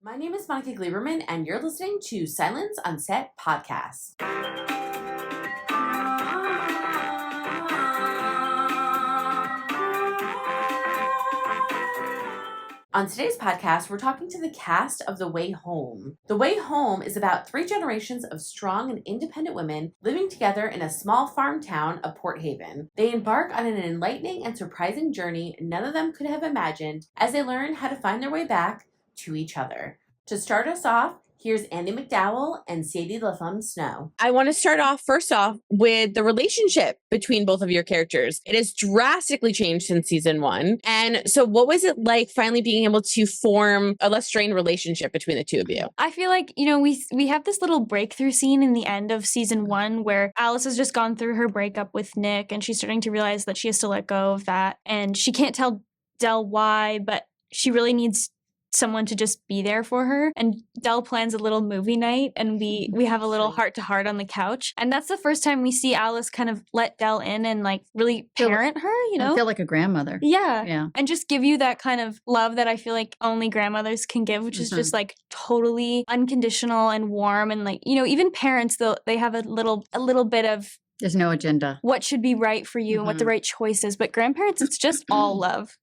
My name is Monica Gleberman, and you're listening to Silence on Set podcast. On today's podcast, we're talking to the cast of The Way Home. The Way Home is about 3 generations of strong and independent women living together in a small farm town of Port Haven. They embark on an enlightening and surprising journey none of them could have imagined as they learn how to find their way back to each other. To start us off, here's Andie MacDowell and Sadie Laflamme-Snow. I want to start off first off with the relationship between both of your characters. It has drastically changed since season 1. And so what was it like finally being able to form a less strained relationship between the two of you? I feel like, we have this little breakthrough scene in the end of season 1 where Alice has just gone through her breakup with Nick and she's starting to realize that she has to let go of that. And she can't tell Del why, but she really needs someone to just be there for her. And Del plans a little movie night and we have a little heart-to-heart on the couch. And that's the first time we see Alice kind of let Del in and like really parent her, I feel like a grandmother. Yeah. And just give you that kind of love that I feel like only grandmothers can give, which is just like totally unconditional and warm. And like, even parents, they have a little bit of there's no agenda. What should be right for you and what the right choice is. But grandparents, it's just all love.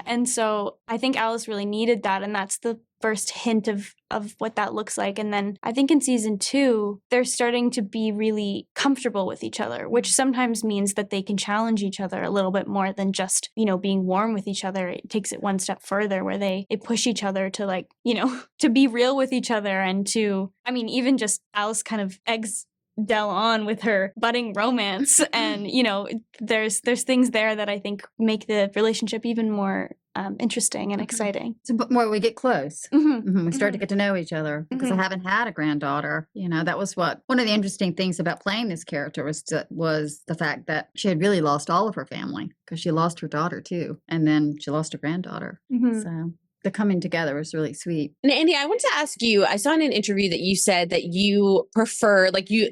And so I think Alice really needed that. And that's the first hint of what that looks like. And then I think in season 2, they're starting to be really comfortable with each other, which sometimes means that they can challenge each other a little bit more than just, being warm with each other. It takes it one step further where they push each other to like, to be real with each other and to, even just Alice kind of eggs Del on with her budding romance. And, there's things there that I think make the relationship even more interesting and exciting. So, but more we get close. We start to get to know each other because I haven't had a granddaughter. That was one of the interesting things about playing this character was the fact that she had really lost all of her family because she lost her daughter too. And then she lost her granddaughter. So the coming together was really sweet. And Andie, I want to ask you, I saw in an interview that you said that you prefer, like you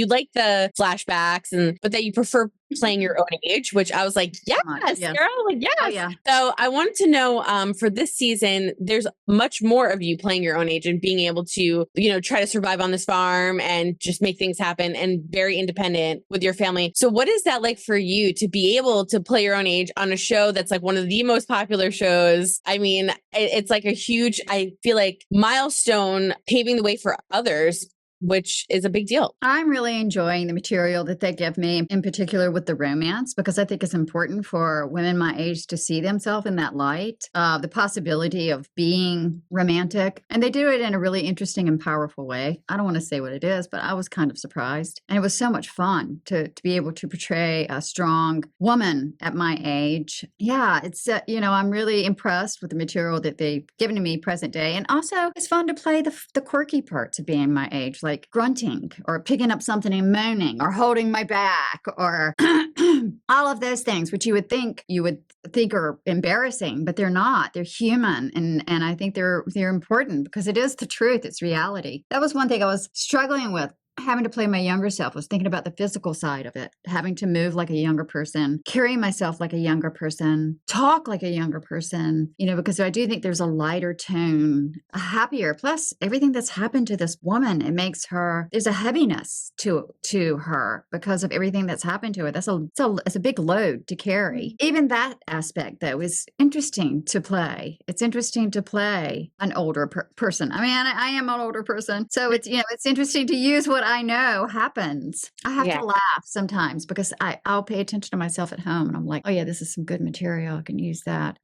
like the flashbacks but that you prefer playing your own age, which I was like, yes, girl, like, yes. Oh, yeah. So I wanted to know, for this season, there's much more of you playing your own age and being able to, try to survive on this farm and just make things happen and very independent with your family. So what is that like for you to be able to play your own age on a show that's like one of the most popular shows? I mean, it's like a huge, I feel like, milestone paving the way for others, which is a big deal. I'm really enjoying the material that they give me, in particular with the romance, because I think it's important for women my age to see themselves in that light, the possibility of being romantic. And they do it in a really interesting and powerful way. I don't want to say what it is, but I was kind of surprised. And it was so much fun to be able to portray a strong woman at my age. Yeah, it's, I'm really impressed with the material that they've given to me present day. And also, it's fun to play the quirky parts of being my age, like grunting or picking up something and moaning or holding my back or all of those things, which you would think are embarrassing, but they're not. They're human. And I think they're important because it is the truth. It's reality. That was one thing I was struggling with. Having to play my younger self, was thinking about the physical side of it, having to move like a younger person, carry myself like a younger person, talk like a younger person, because I do think there's a lighter tone, a happier, plus everything that's happened to this woman, it makes her, there's a heaviness to her because of everything that's happened to her. It's a big load to carry. Even that aspect though is interesting to play. It's interesting to play an older person. I am an older person. So it's interesting to use what I know happens. I have to laugh sometimes because I'll pay attention to myself at home and I'm like, oh yeah, this is some good material. I can use that.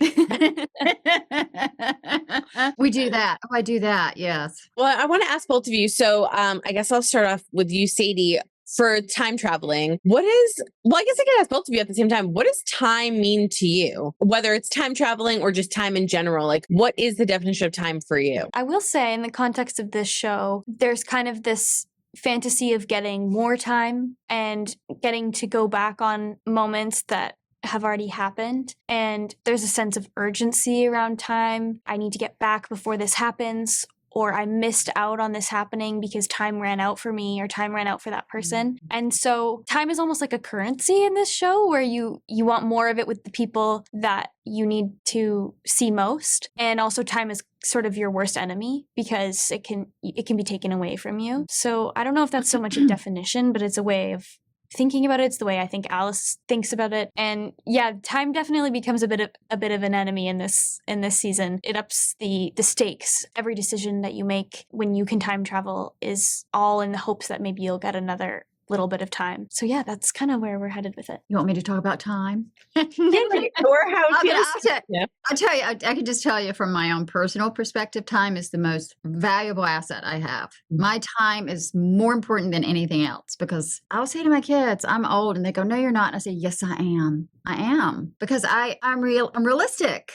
We do that. Oh, I do that. Yes. Well, I want to ask both of you. So I guess I'll start off with you, Sadie. For time traveling, I guess I can ask both of you at the same time. What does time mean to you? Whether it's time traveling or just time in general, like what is the definition of time for you? I will say in the context of this show, there's kind of this fantasy of getting more time and getting to go back on moments that have already happened. And there's a sense of urgency around time. I need to get back before this happens. or I missed out on this happening because time ran out for me or time ran out for that person. And so time is almost like a currency in this show where you want more of it with the people that you need to see most. And also time is sort of your worst enemy because it can be taken away from you. So I don't know if that's so much a definition, but it's a way of thinking about it. It's the way I think Alice thinks about it. And yeah, time definitely becomes a bit of an enemy in this season. It ups the stakes. Every decision that you make when you can time travel is all in the hopes that maybe you'll get another little bit of time. So yeah, that's kind of where we're headed with it. You want me to talk about time? Or how I'll tell you, I can just tell you from my own personal perspective, time is the most valuable asset I have. My time is more important than anything else because I'll say to my kids, I'm old, and they go, no, you're not. And I say, yes, I am. I am, because I'm realistic.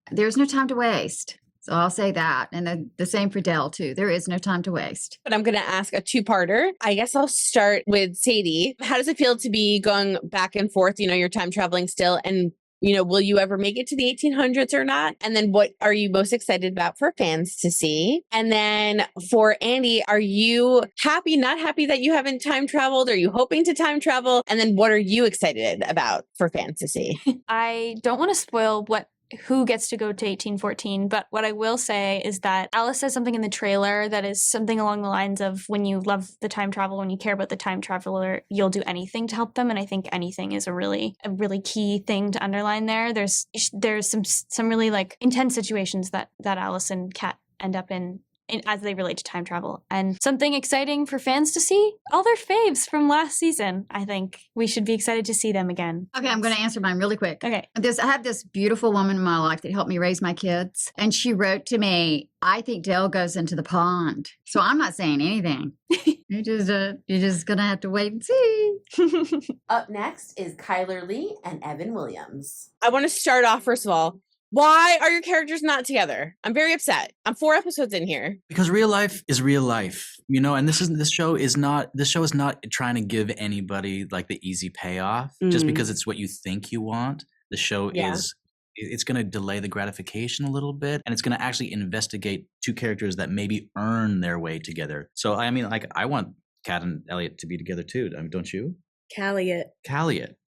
There's no time to waste. So I'll say that. And the same for Dell, too. There is no time to waste. But I'm going to ask a two-parter. I guess I'll start with Sadie. How does it feel to be going back and forth? You're time traveling still. And, will you ever make it to the 1800s or not? And then what are you most excited about for fans to see? And then for Andie, are you happy, not happy that you haven't time traveled? Are you hoping to time travel? And then what are you excited about for fans to see? I don't want to spoil who gets to go to 1814, but what I will say is that Alice says something in the trailer that is something along the lines of, when you love the time travel, when you care about the time traveler, you'll do anything to help them. And I think anything is a really key thing to underline there. There's some really like intense situations that Alice and Kat end up in as they relate to time travel, and something exciting for fans to see. All their faves from last season. I think we should be excited to see them again. Okay, I'm going to answer mine really quick. Okay. I have this beautiful woman in my life that helped me raise my kids, and she wrote to me, I think Dell goes into the pond. So I'm not saying anything. You're just going to have to wait and see. Up next is Chyler Leigh and Evan Williams. I want to start off, first of all, why are your characters not together? I'm very upset. I'm 4 episodes in here. Because real life is real life, and this show is not trying to give anybody like the easy payoff just because it's what you think you want. The show it's going to delay the gratification a little bit, and it's going to actually investigate two characters that maybe earn their way together. So I mean, like, I want Kat and Elliot to be together too. I mean, don't you? Calliot.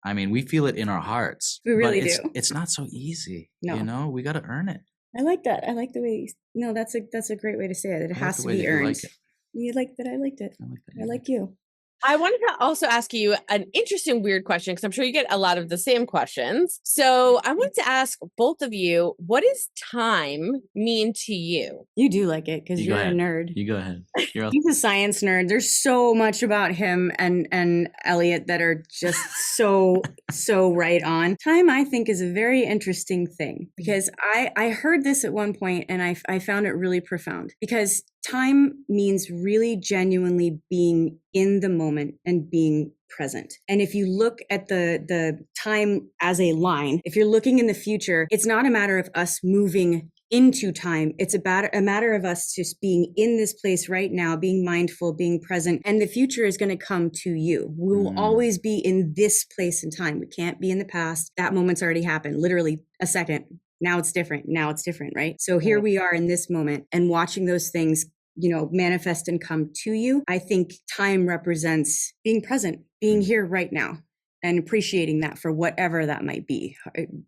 I mean, we feel it in our hearts. We really do. It's not so easy. No. We got to earn it. I like that. I like the way. No, that's a great way to say it. It has to be earned. You like that? I liked it. I like that. I like you. I wanted to also ask you an interesting, weird question, because I'm sure you get a lot of the same questions. So I wanted to ask both of you, what does time mean to you? You do like it because you're a nerd. You go ahead. He's a science nerd. There's so much about him and Elliot that are just so right on. Time, I think, is a very interesting thing because I heard this at one point and I found it really profound, because time means really genuinely being in the moment and being present. And if you look at the time as a line, if you're looking in the future, it's not a matter of us moving into time. It's about a matter of us just being in this place right now, being mindful, being present, and the future is going to come to you. We will always be in this place in time. We can't be in the past. That moment's already happened, literally a second. Now it's different, right? So here we are in this moment, and watching those things, manifest and come to you. I think time represents being present, being here right now, and appreciating that for whatever that might be,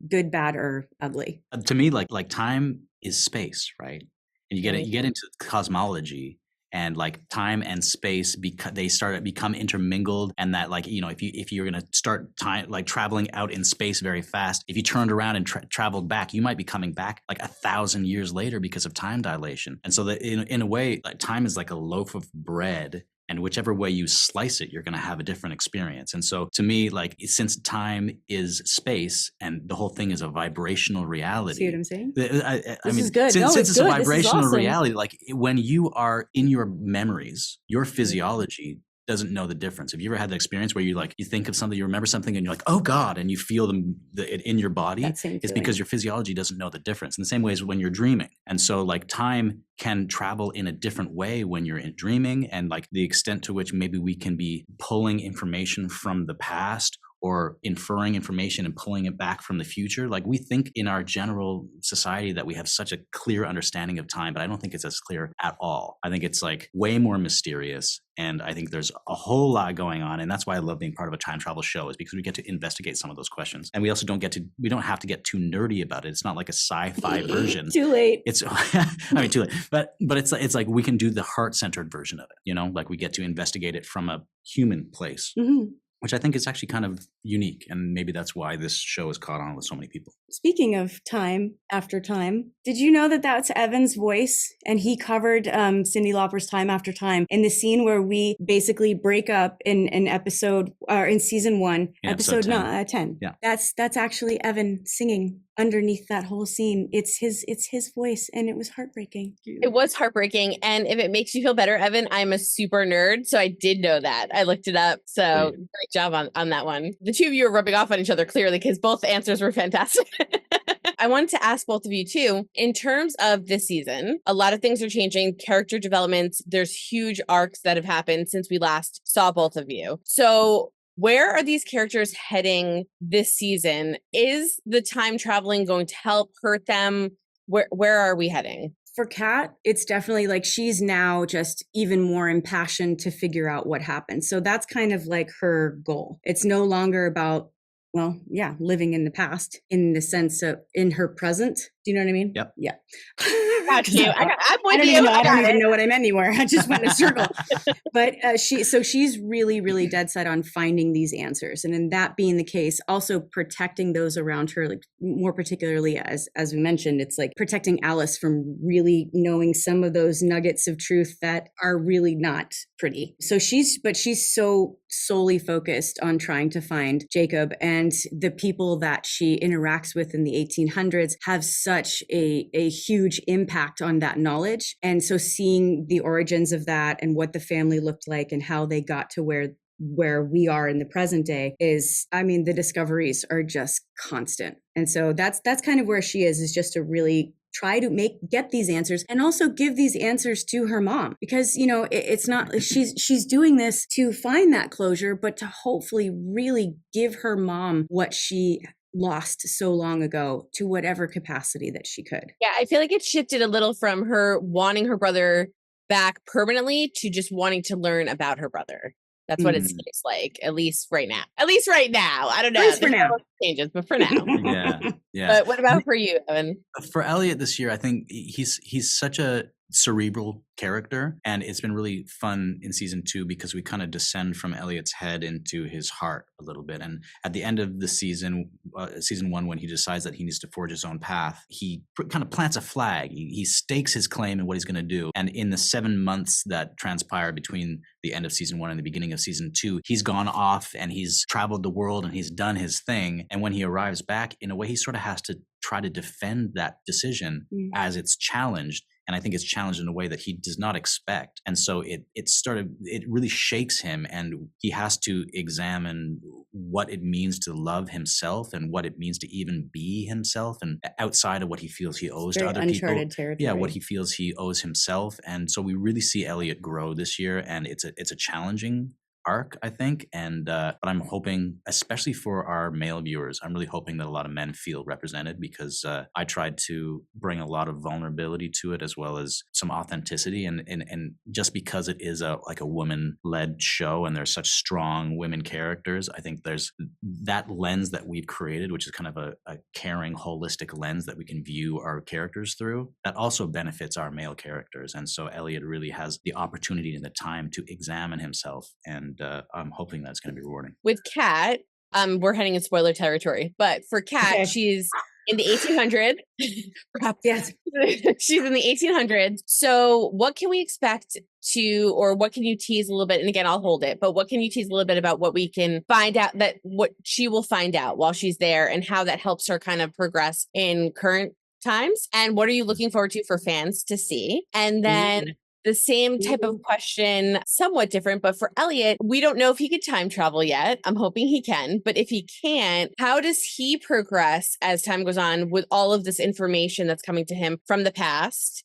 good, bad, or ugly. To me, like time is space, right? And you get into cosmology, and like time and space become intermingled, and that, like, if you're gonna start time like traveling out in space very fast, if you turned around and traveled back, you might be coming back like 1,000 years later because of time dilation. And so that in a way, like, time is like a loaf of bread, and whichever way you slice it, you're going to have a different experience. And so to me, like, since time is space and the whole thing is a vibrational reality. See what I'm saying? I mean, is good. Since it's good. a vibrational awesome. reality, like, when you are in your memories, your physiology doesn't know the difference. Have you ever had the experience where you think of something, you remember something, and you're like, oh God, and you feel it in your body? It's because your physiology doesn't know the difference. In the same way as when you're dreaming. And so, like, time can travel in a different way when you're dreaming, and like the extent to which maybe we can be pulling information from the past or inferring information and pulling it back from the future. Like, we think in our general society that we have such a clear understanding of time, but I don't think it's as clear at all. I think it's like way more mysterious. And I think there's a whole lot going on. And that's why I love being part of a time travel show, is because we get to investigate some of those questions. And we also don't have to get too nerdy about it. It's not like a sci-fi version. Too late. It's, I mean, too late. But it's like we can do the heart-centered version of it, you know, like we get to investigate it from a human place. Mm-hmm. Which I think is actually kind of unique. And maybe that's why this show is caught on with so many people. Speaking of time after time, did you know that that's Evan's voice? And he covered Cyndi Lauper's Time After Time in the scene where we basically break up in an episode, or in season 1, Yeah, episode 10. 10. Yeah. That's actually Evan singing underneath that whole scene. It's his voice, and it was heartbreaking. It was heartbreaking. And if it makes you feel better, Evan, I'm a super nerd. So I did know that. I looked it up. So great job on that one. The two of you are rubbing off on each other clearly, because both answers were fantastic. I wanted to ask both of you too, in terms of this season, a lot of things are changing, character developments. There's huge arcs that have happened since we last saw both of you. So where are these characters heading this season? Is the time traveling going to help, hurt them? Where are we heading? For Kat, it's definitely like she's now just even more impassioned to figure out what happened. So that's kind of like her goal. It's no longer about, well, yeah, living in the past in the sense of in her present. Do you know what I mean? Yep. Yeah. Got you. I'm with I you. don't even know what I meant anywhere. I just went in a circle. But she's really, really dead set on finding these answers. And in that being the case, also protecting those around her, like more particularly as we mentioned, it's like protecting Alice from really knowing some of those nuggets of truth that are really not pretty. So she's so solely focused on trying to find Jacob, and the people that she interacts with in the 1800s have such a huge impact on that knowledge. And so seeing the origins of that and what the family looked like and how they got to where we are in the present day is, I mean, the discoveries are just constant. And so that's kind of where she is just to really try to get these answers and also give these answers to her mom, because, you know, it's not, she's doing this to find that closure, but to hopefully really give her mom what she lost so long ago to whatever capacity that she could. Yeah, I feel like it shifted a little from her wanting her brother back permanently to just wanting to learn about her brother. That's what it seems like, at least right now. I don't know. At least for now. Changes, but for now. Yeah. But what about for you, Evan? For Elliot this year, I think he's such a cerebral character, and it's been really fun in season 2 because we kind of descend from Elliot's head into his heart a little bit. And at the end of the season 1, when he decides that he needs to forge his own path, he kind of plants a flag. He stakes his claim and what he's going to do. And in the 7 months that transpire between the end of season 1 and the beginning of season 2, he's gone off and he's traveled the world and he's done his thing. And when he arrives back, in a way, he sort of has to try to defend that decision as it's challenged. And I think it's challenged in a way that he does not expect. And so it really shakes him, and he has to examine what it means to love himself and what it means to even be himself, and outside of what he feels he owes to other uncharted people. Territory. Yeah, what he feels he owes himself. And so we really see Elliot grow this year, and it's a challenging arc, I think. And but I'm hoping, especially for our male viewers, I'm really hoping that a lot of men feel represented, because I tried to bring a lot of vulnerability to it as well as some authenticity. And just because it is a woman-led show and there's such strong women characters, I think there's that lens that we've created, which is kind of a caring, holistic lens that we can view our characters through, that also benefits our male characters. And so Elliot really has the opportunity and the time to examine himself, and I'm hoping that's going to be rewarding. With Kat, we're heading in spoiler territory, but for Kat, she's in the 1800s. Yes. She's in the 1800s. So what can we expect or what can you tease a little bit? And again, I'll hold it, but what can you tease a little bit about what we can find out, what she will find out while she's there, and how that helps her kind of progress in current times? And what are you looking forward to for fans to see? And then the same type of question, somewhat different, but for Elliot, we don't know if he could time travel yet. I'm hoping he can, but if he can't, how does he progress as time goes on with all of this information that's coming to him from the past?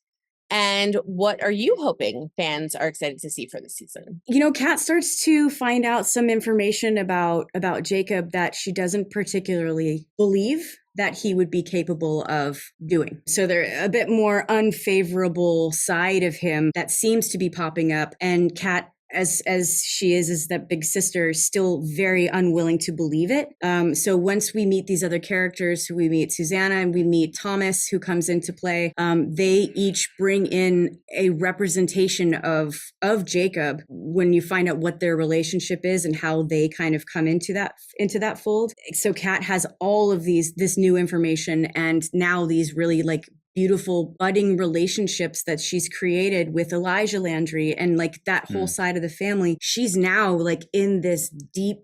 And what are you hoping fans are excited to see for this season? Kat starts to find out some information about Jacob that she doesn't particularly believe that he would be capable of doing. So there a bit more unfavorable side of him that seems to be popping up, and Kat, as she is that big sister, still very unwilling to believe it. So once we meet these other characters, we meet Susanna and we meet Thomas, who comes into play. They each bring in a representation of Jacob when you find out what their relationship is and how they kind of come into that fold. So Kat has all of this new information, and now these really like beautiful budding relationships that she's created with Elijah Landry and like that whole side of the family. She's now like in this deep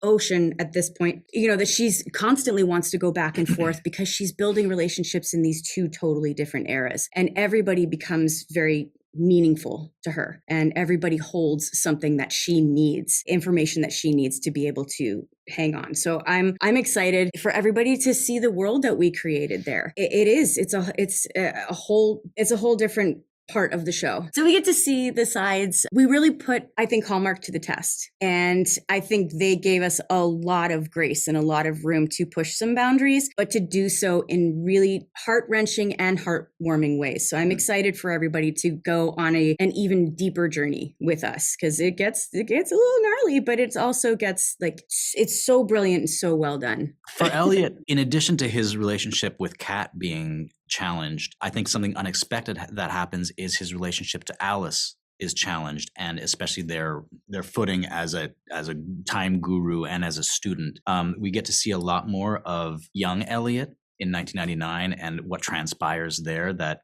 ocean at this point, that she's constantly wants to go back and forth because she's building relationships in these two totally different eras, and everybody becomes very meaningful to her, and everybody holds something that she needs, information that she needs to be able to hang on. So I'm excited for everybody to see the world that we created there. It's a whole different part of the show. So we get to see the sides. We really put, I think, Hallmark to the test. And I think they gave us a lot of grace and a lot of room to push some boundaries, but to do so in really heart-wrenching and heartwarming ways. So I'm excited for everybody to go on an even deeper journey with us, because it gets a little gnarly, but it also gets like, it's so brilliant and so well done. For Elliot, in addition to his relationship with Kat being challenged, I think something unexpected that happens is his relationship to Alice is challenged, and especially their footing as a time guru and as a student. We get to see a lot more of young Elliot in 1999 and what transpires there that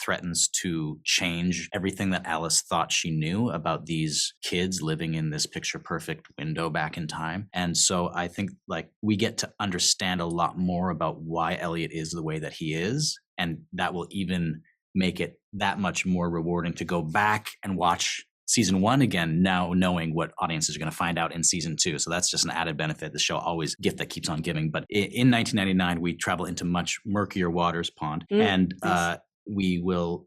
threatens to change everything that Alice thought she knew about these kids living in this picture perfect window back in time. And so I think like we get to understand a lot more about why Elliot is the way that he is, and that will even make it that much more rewarding to go back and watch season 1 again, now knowing what audiences are going to find out in season 2. So that's just an added benefit. The show always gift that keeps on giving. But in 1999, we travel into much murkier waters, Pond, and we will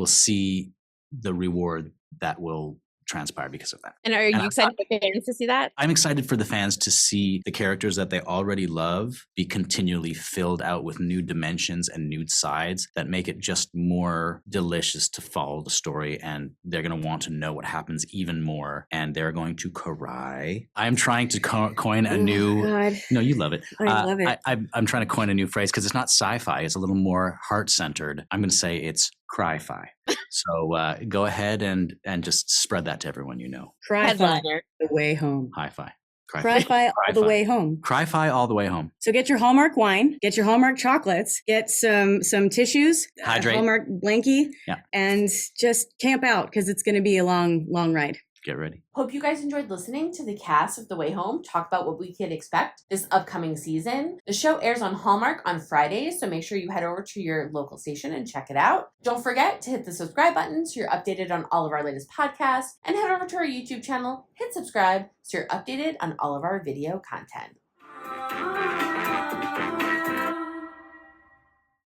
see the reward that will transpire because of that. And are you excited for fans to see that? I'm excited for the fans to see the characters that they already love be continually filled out with new dimensions and new sides that make it just more delicious to follow the story, and they're going to want to know what happens even more, and they're going to cry. I'm trying to coin a new... No, you love it. I love it. I'm trying to coin a new phrase because it's not sci-fi. It's a little more heart-centered. I'm going to say it's cry-fi. So go ahead and just spread that to everyone you know. Cry-fi the way home. Hi-fi. Cry-fi all the way home. Cry-fi all the way home. So get your Hallmark wine, get your Hallmark chocolates, get some tissues, hydrate, Hallmark blankie, and just camp out because it's going to be a long, long ride. Get ready. Hope you guys enjoyed listening to the cast of The Way Home talk about what we can expect this upcoming season. The show airs on Hallmark on Fridays, so make sure you head over to your local station and check it out. Don't forget to hit the subscribe button so you're updated on all of our latest podcasts, and head over to our YouTube channel, hit subscribe so you're updated on all of our video content.